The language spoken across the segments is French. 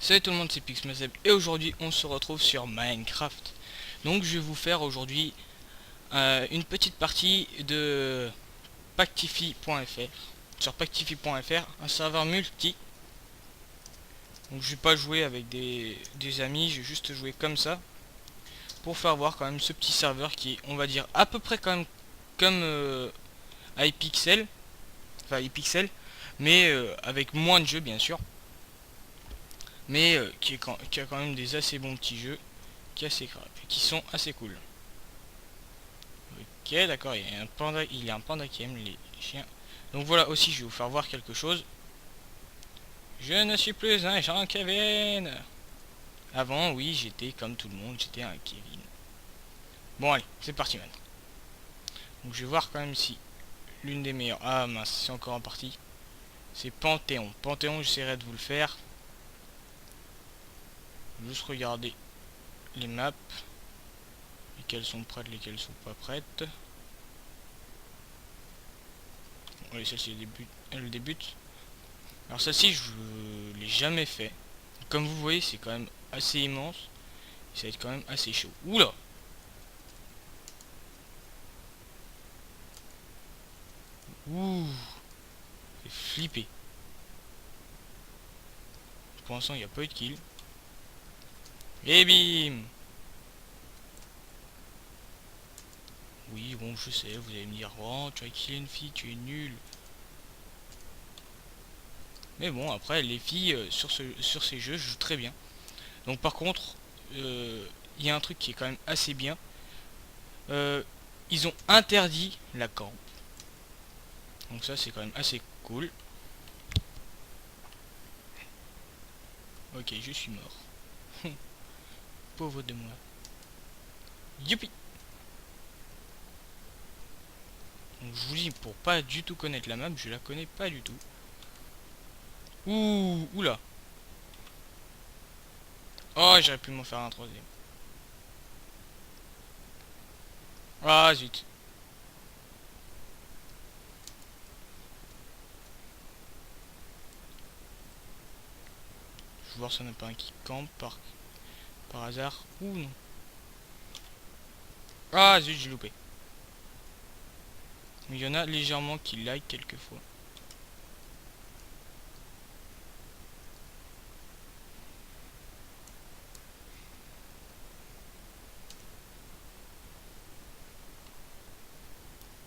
Salut tout le monde, c'est Pixmazeb et aujourd'hui on se retrouve sur Minecraft. Donc je vais vous faire aujourd'hui une petite partie de Pactify.fr. Sur Pactify.fr, un serveur multi. Donc je vais pas jouer avec des amis, je vais juste jouer comme ça. Pour faire voir quand même ce petit serveur qui est, on va dire, à peu près quand même comme iPixel. Enfin iPixel, mais avec moins de jeux bien sûr. Mais qui a quand même des assez bons petits jeux qui sont assez cool. Ok, d'accord, il y a un panda qui aime les chiens. Donc voilà, aussi je vais vous faire voir quelque chose. Je ne suis plus un Jean Kevin. Avant, oui, j'étais comme tout le monde, j'étais un Kevin. Bon allez, c'est parti maintenant. Donc je vais voir quand même si l'une des meilleures. Ah mince, c'est encore en partie. C'est Panthéon. Panthéon, j'essaierai de vous le faire. Juste regarder les maps. Lesquelles sont prêtes, lesquelles sont pas prêtes. Bon, allez, celle-ci elle débute. Alors celle-ci, je l'ai jamais fait. Comme vous voyez, c'est quand même assez immense. Ça va être quand même assez chaud. Oula! Ouh! C'est flippé. Pour l'instant, il n'y a pas eu de kill. Et bim! Oui, bon, je sais, vous allez me dire, oh, tu as killé une fille, tu es nul. Mais bon, après, les filles, sur ces jeux, jouent très bien. Donc par contre, il y a un truc qui est quand même assez bien. Euh, Ils ont interdit la camp. Donc ça, c'est quand même assez cool. Ok, je suis mort. Pauvre de moi. Youpi! Donc je vous dis, pour pas du tout connaître la map, je la connais pas du tout. Ouh, oula. Oh, j'aurais pu m'en faire un troisième. Ah, zut. Je vais voir si on n'a pas un qui campe par hasard. Ouh, non. Ah, zut, j'ai loupé. Il y en a légèrement qui like quelquefois.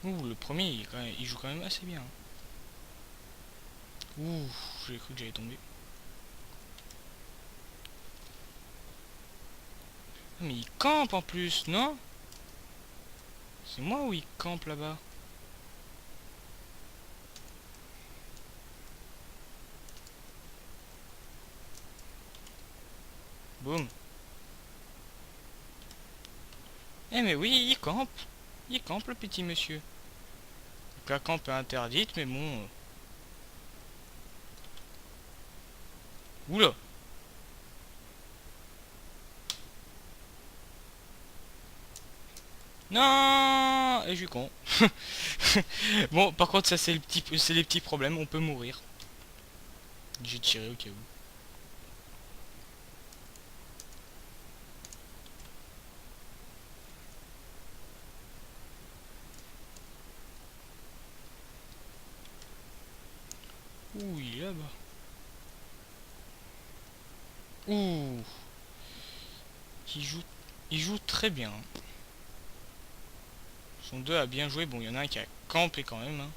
Ouh, le premier, il joue quand même assez bien. Ouh, j'ai cru que j'allais tomber. Ah, mais il campe en plus, non? C'est moi ou il campe là-bas? Boum. Eh mais oui, il campe. Il campe le petit monsieur. Donc la camp est interdite, mais bon. Oula. Non. Et je suis con. Bon, par contre, ça c'est les petits problèmes. On peut mourir. J'ai tiré au cas où. Ouh, il est là-bas. Ouh. Il joue, il joue très bien. Ils sont deux à bien jouer. Bon, il y en a un qui a campé quand même. Hein.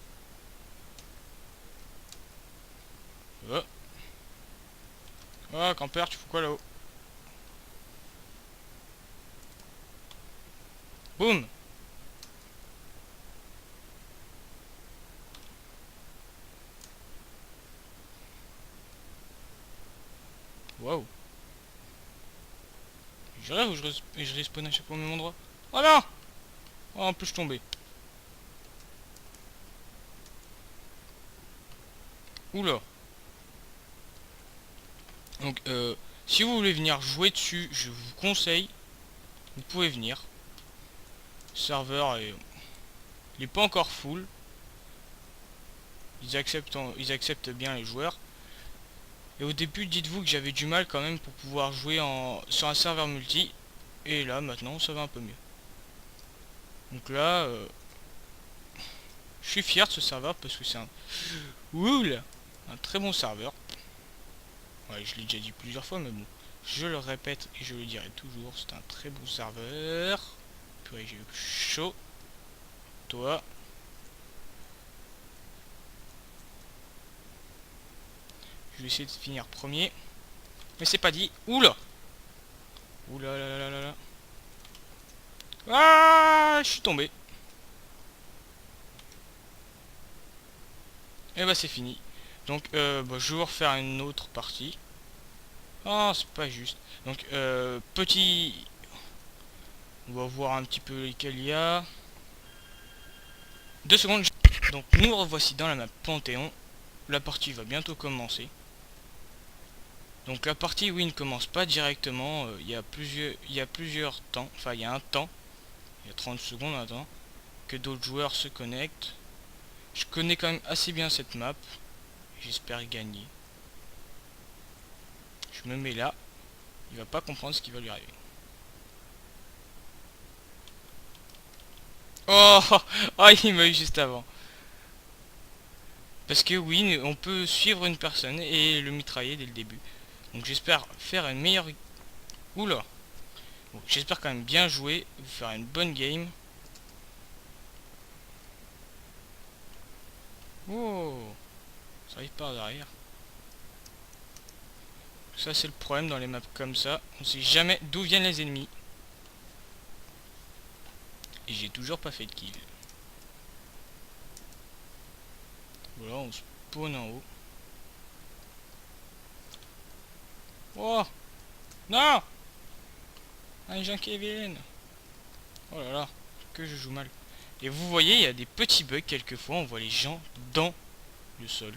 Oh. Oh, campeur, tu fais quoi là-haut? Boum. Waouh. Je rêve ou je respawn à chaque fois au même endroit? Oh non. Oh, en plus je tombais. Oula. Donc, si vous voulez venir jouer dessus, je vous conseille. Vous pouvez venir. Le serveur est, il est pas encore full. Ils acceptent bien les joueurs. Et au début, dites-vous que j'avais du mal quand même pour pouvoir jouer sur un serveur multi. Et là, maintenant, ça va un peu mieux. Donc là, je suis fier de ce serveur parce que c'est un très bon serveur. Ouais, je l'ai déjà dit plusieurs fois, mais bon. Je le répète et je le dirai toujours, c'est un très bon serveur. Purée, j'ai eu chaud. Toi. Je vais essayer de finir premier. Mais c'est pas dit. Oula. Oula là là là là. Ah, je suis tombé. Et bah c'est fini. Donc bah, je vais refaire une autre partie. Oh, c'est pas juste. Donc petit... On va voir un petit peu lesquels il y a. 2 secondes. Donc nous revoici dans la map Panthéon. La partie va bientôt commencer. Donc la partie, oui, ne commence pas directement. Il y a plusieurs temps. Enfin, il y a un temps. Il y a 30 secondes maintenant. Que d'autres joueurs se connectent. Je connais quand même assez bien cette map. J'espère gagner. Je me mets là. Il va pas comprendre ce qui va lui arriver. Oh, oh, il m'a eu juste avant. Parce que oui, on peut suivre une personne et le mitrailler dès le début. Donc j'espère faire une meilleure... Oula. Bon, j'espère quand même bien jouer, vous faire une bonne game. Oh, ça arrive par derrière. Ça c'est le problème dans les maps comme ça. On sait jamais d'où viennent les ennemis. Et j'ai toujours pas fait de kill. Voilà, on spawn en haut. Oh, non, un Jean-Kevin. Oh là là, que je joue mal. Et vous voyez, il y a des petits bugs quelquefois. On voit les gens dans le sol.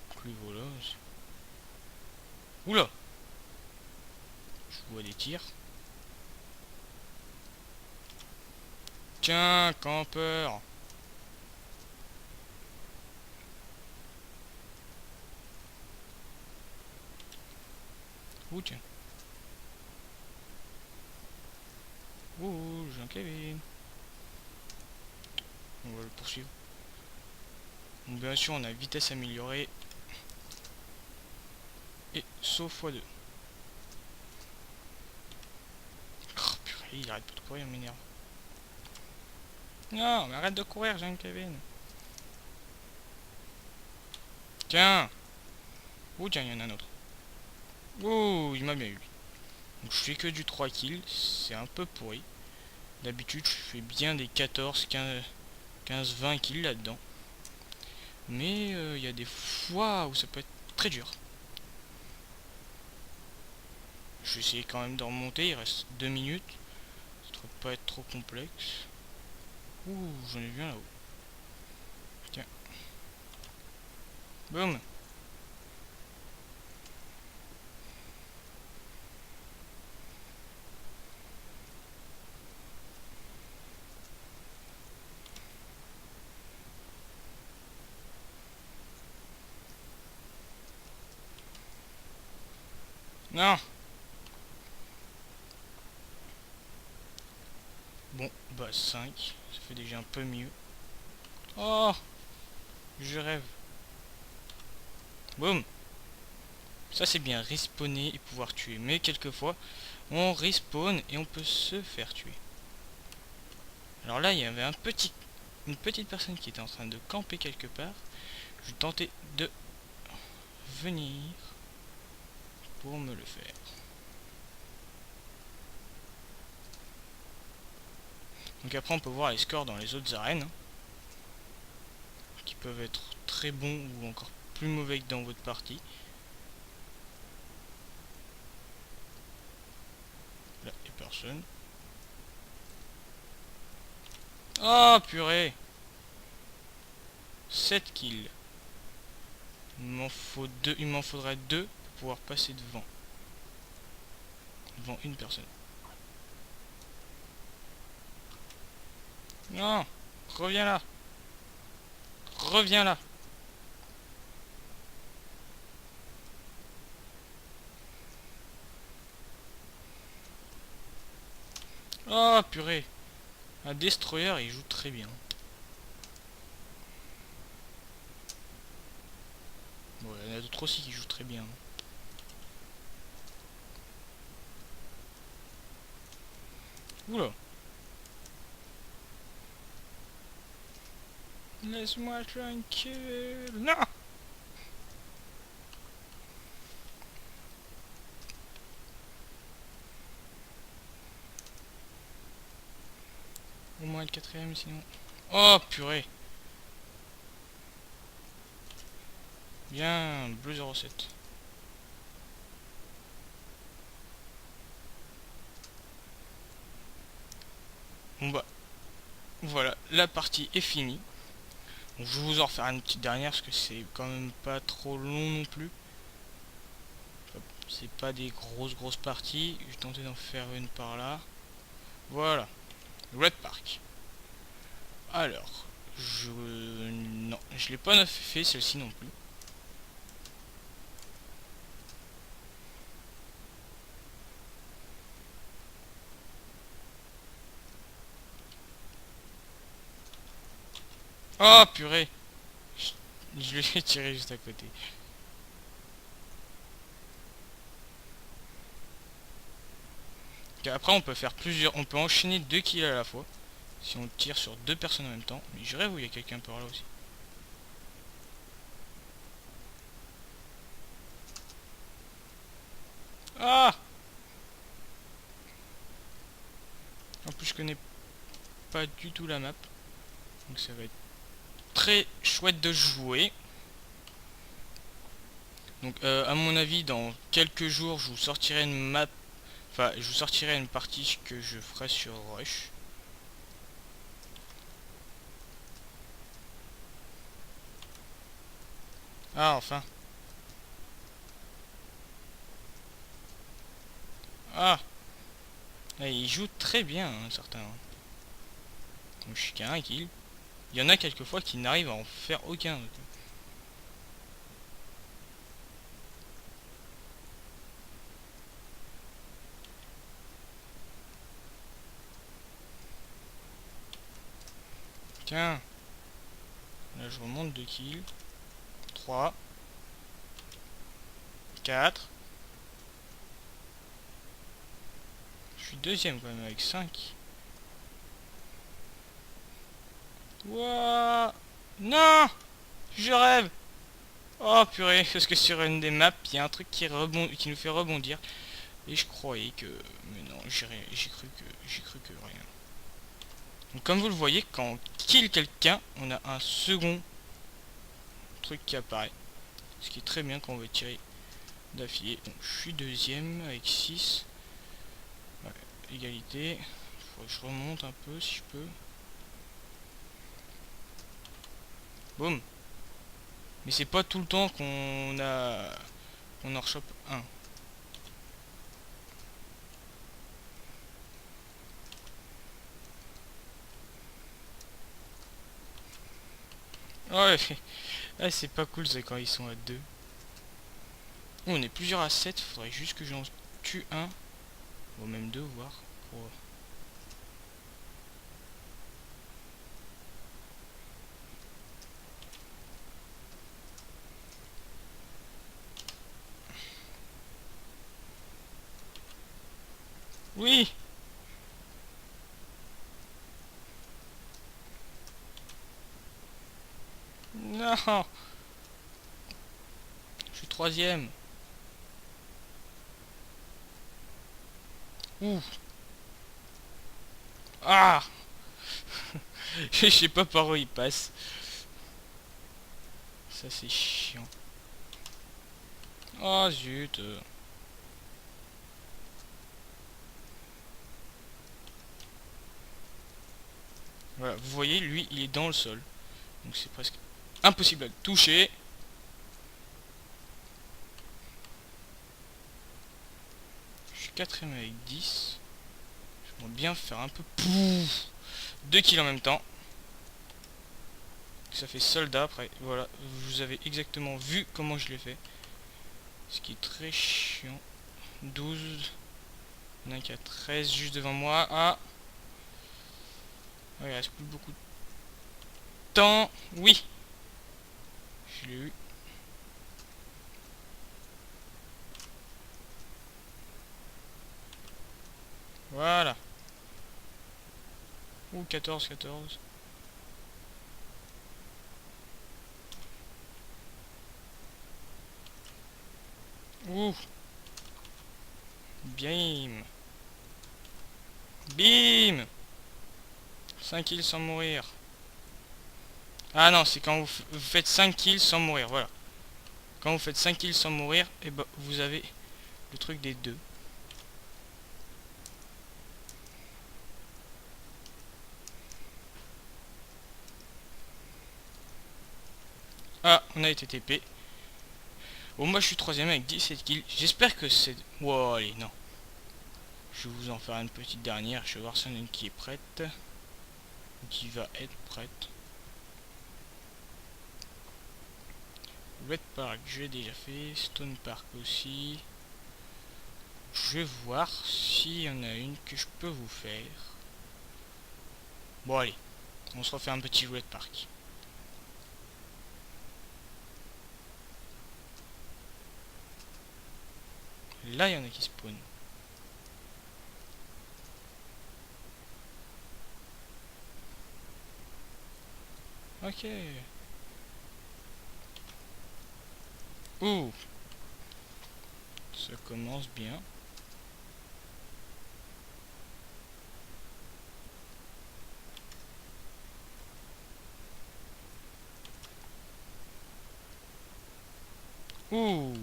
Donc voilà. Oula, je vois des tirs. Tiens, campeur. Ouh, tiens. Ouh, Jean-Kevin. On va le poursuivre. Donc bien sûr, on a vitesse améliorée. Et saut x2. Oh, purée, il arrête pas de courir, il m'énerve. Non, mais arrête de courir, Jean-Kevin. Tiens. Ouh, tiens, il y en a un autre. Ouh, il m'a bien eu. Donc je fais que du 3 kills. C'est un peu pourri. D'habitude, je fais bien des 14, 15, 20 kills là-dedans. Mais il y a des fois où ça peut être très dur. Je vais essayer quand même de remonter. Il reste 2 minutes. Ça ne devrait pas être trop complexe. Ouh, j'en ai vu un là-haut. Tiens. Boum. Non. Bon, bah 5. Ça fait déjà un peu mieux. Oh, je rêve. Boum. Ça c'est bien, respawner et pouvoir tuer. Mais quelquefois, on respawn et on peut se faire tuer. Alors là, il y avait une petite personne qui était en train de camper quelque part. Je tentais de venir pour me le faire. Donc après, on peut voir les scores dans les autres arènes, hein, qui peuvent être très bons ou encore plus mauvais que dans votre partie. Là, il n'y a personne. Oh purée, 7 kills. Il m'en faudrait 2 pour pouvoir passer devant une personne. Non, reviens là. Reviens là. Oh purée. Un destroyer il joue très bien. Bon, il y en a d'autres aussi qui jouent très bien. Oula. Laisse-moi tranquille. Non. Au moins le quatrième sinon. Oh purée. Bien, bleu 07. Bon bah, voilà, la partie est finie. Donc, je vais vous en refaire une petite dernière parce que c'est quand même pas trop long non plus. C'est pas des grosses parties. Je vais tenter d'en faire une par là. Voilà, Red Park. Alors, non, je l'ai pas fait celle-ci non plus. Oh purée. Je l'ai tiré juste à côté. Après on peut faire plusieurs. On peut enchaîner 2 kills à la fois. Si on tire sur 2 personnes en même temps. Mais je rêve où il y a quelqu'un par là aussi. Ah. En plus je connais pas du tout la map. Donc ça va être très chouette de jouer. Donc à mon avis dans quelques jours je vous sortirai une map. Enfin je vous sortirai une partie que je ferai sur Rush. Ah enfin. Ah. Et il joue très bien hein, certains. Donc je suis qu'à un kill. Il y en a quelquefois qui n'arrivent à en faire aucun. Tiens. Là je remonte 2 kills. 3. 4. Je suis deuxième quand même avec 5. Wouah. Non. Je rêve. Oh purée, parce que sur une des maps, il y a un truc qui nous fait rebondir. Et je croyais que... Mais non, j'ai cru que rien. Donc comme vous le voyez, quand on kill quelqu'un, on a un second truc qui apparaît. Ce qui est très bien quand on veut tirer d'affilée. Donc je suis deuxième avec 6. Ouais, égalité. Faudrait que je remonte un peu si je peux. Boum. Mais c'est pas tout le temps qu'on en rechoppe un. Ouais, ah, c'est pas cool ça quand ils sont à 2. On est plusieurs à 7, faudrait juste que j'en tue un. Ou même deux, voir. Pour... Oui. Non. Je suis troisième. Ouh. Ah. Je sais pas par où il passe. Ça c'est chiant. Oh zut. Voilà, vous voyez, lui, il est dans le sol. Donc c'est presque impossible à le toucher. Je suis quatrième avec 10. J'aimerais bien faire un peu... Pouf, 2 kills en même temps. Ça fait soldat après. Voilà, vous avez exactement vu comment je l'ai fait. Ce qui est très chiant. 12. Il y en a qui a 13 juste devant moi. Ah. Ouais, il reste plus beaucoup de temps. Oui, je l'ai eu. Voilà. Ouh, 14, 14. Ouh, bim. Bim. 5 kills sans mourir. Ah non, c'est quand vous faites 5 kills sans mourir, voilà. Quand vous faites 5 kills sans mourir, et bah vous avez le truc des deux. Ah, on a été TP. Bon, moi je suis troisième avec 17 kills. J'espère que c'est... Wow, allez, non. Je vais vous en faire une petite dernière. Je vais voir si on a une qui est prête. Qui va être prête. Red Park, j'ai déjà fait. Stone Park aussi. Je vais voir s'il y en a une que je peux vous faire. Bon, allez. On se refait un petit Red Park. Là, il y en a qui spawnent. Ok. Ouh. Ça commence bien. Ouh.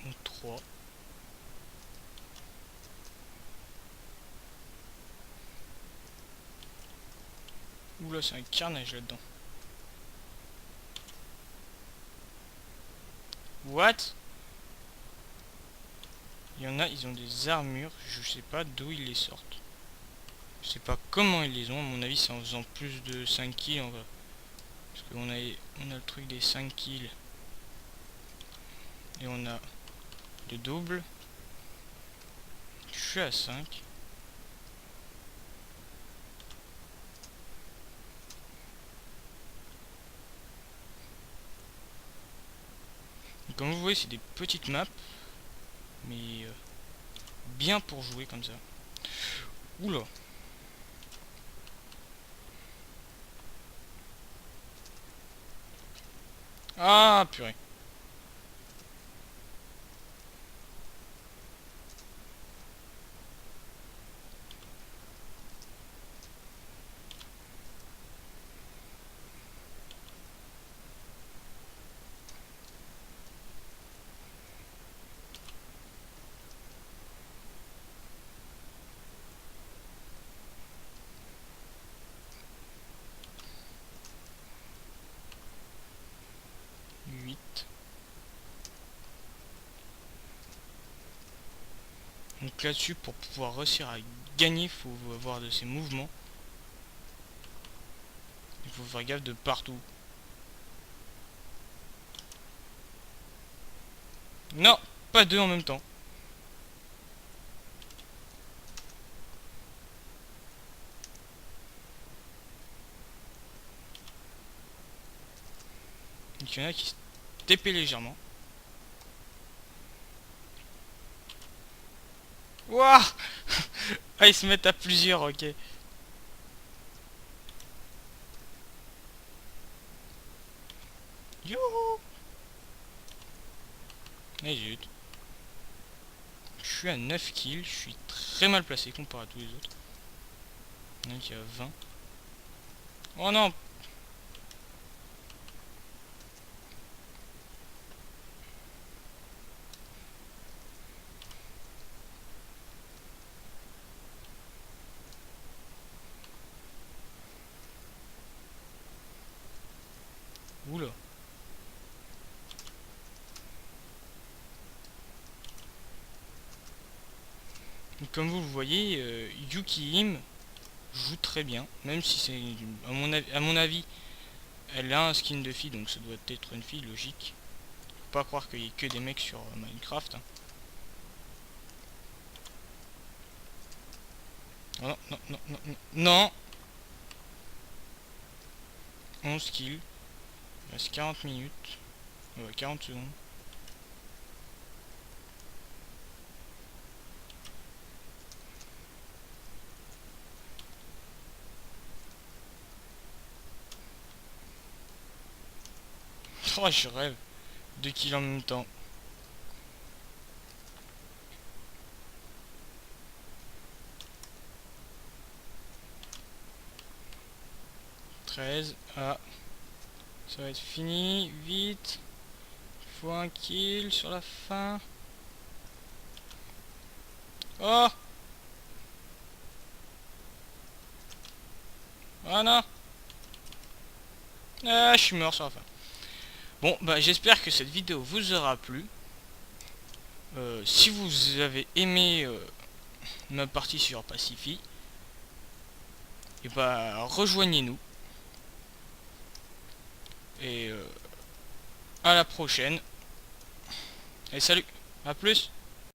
Donc 3. Oula, c'est un carnage là-dedans. What? Il y en a, ils ont des armures. Je sais pas d'où ils les sortent. Je sais pas comment ils les ont. À mon avis, c'est en faisant plus de 5 kills. Parce qu'on on a le truc des 5 kills. Et on a le double. Je suis à 5. Et comme vous voyez, c'est des petites maps. Mais bien pour jouer comme ça. Oula. Ah, purée. Huit. Donc là-dessus, pour pouvoir réussir à gagner, il faut avoir de ces mouvements. Il faut faire gaffe de partout. Non, pas deux en même temps. Donc il y en a qui se TP légèrement. Wouah. Ah, ils se mettent à plusieurs, ok. Youhou. Et zut. Je suis à 9 kills, je suis très mal placé comparé à tous les autres. Il y en a qui a 20. Oh non. Oula. Donc, comme vous le voyez, Yuki Im joue très bien, même si c'est à mon avis elle a un skin de fille, donc ça doit être une fille logique. Faut pas croire qu'il y ait que des mecs sur Minecraft, hein. Oh non, non, non, non, non, non. 11 kills, il reste 40 minutes, 40 secondes. Oh, je rêve. 2 kills en même temps. Ah, ça va être fini, vite. Faut un kill sur la fin. Oh. Ah non. Ah, je suis mort sur la fin. Bon, bah j'espère que cette vidéo vous aura plu. Si vous avez aimé ma partie sur Pacify, et bah rejoignez-nous. Et à la prochaine. Et salut, à plus.